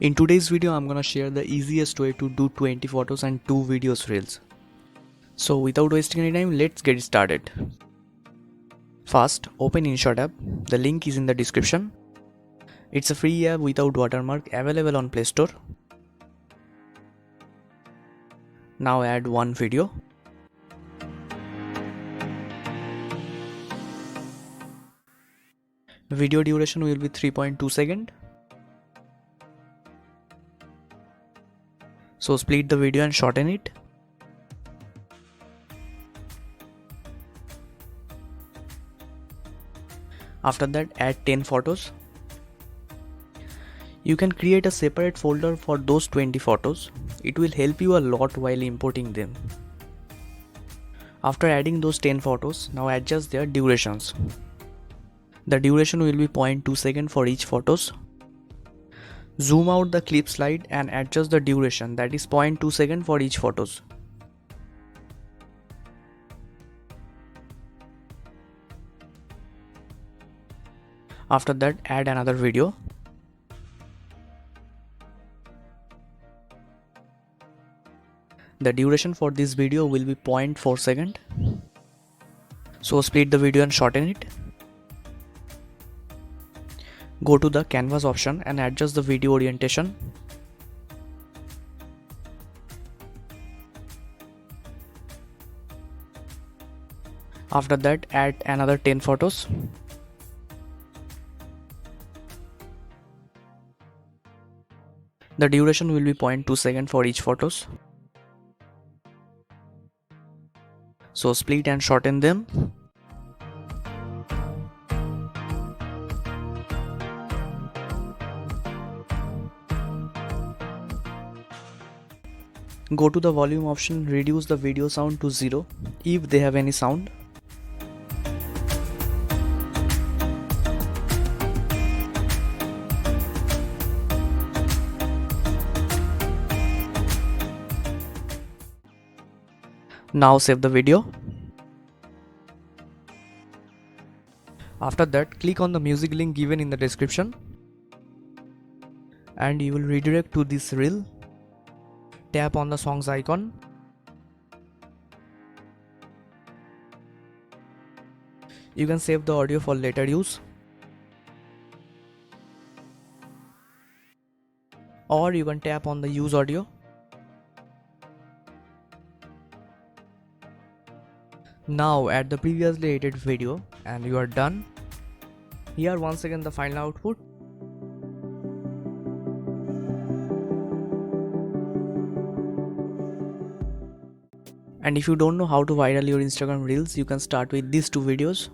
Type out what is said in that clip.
In today's video, I'm gonna share the easiest way to do 20 photos and 2 videos reels. So without wasting any time, let's get started. First, open InShot app. The link is in the description. It's a free app without watermark available on Play Store. Now add one video. Video duration will be 3.2 seconds. So split the video and shorten it. After that, add 10 photos. You can create a separate folder for those 20 photos. It will help you a lot while importing them. After adding those 10 photos, now adjust their durations. The duration will be 0.2 seconds for each photos. Zoom out the clip slide and adjust the duration, that is 0.2 seconds for each photos. After that, add another video. The duration for this video will be 0.4 seconds. So split the video and shorten it. Go to the canvas option and adjust the video orientation. After that, add another 10 photos. The duration will be 0.2 seconds for each photos. So split and shorten them. Go to the volume option, reduce the video sound to 0 if they have any sound. Now save the video. After that, click on the music link given in the description and you will redirect to this reel. Tap on the songs icon. You can save the audio for later use, or you can tap on the use audio. Now add the previously edited video and you are done. Here once again the final output. And if you don't know how to viral your Instagram reels, you can start with these two videos.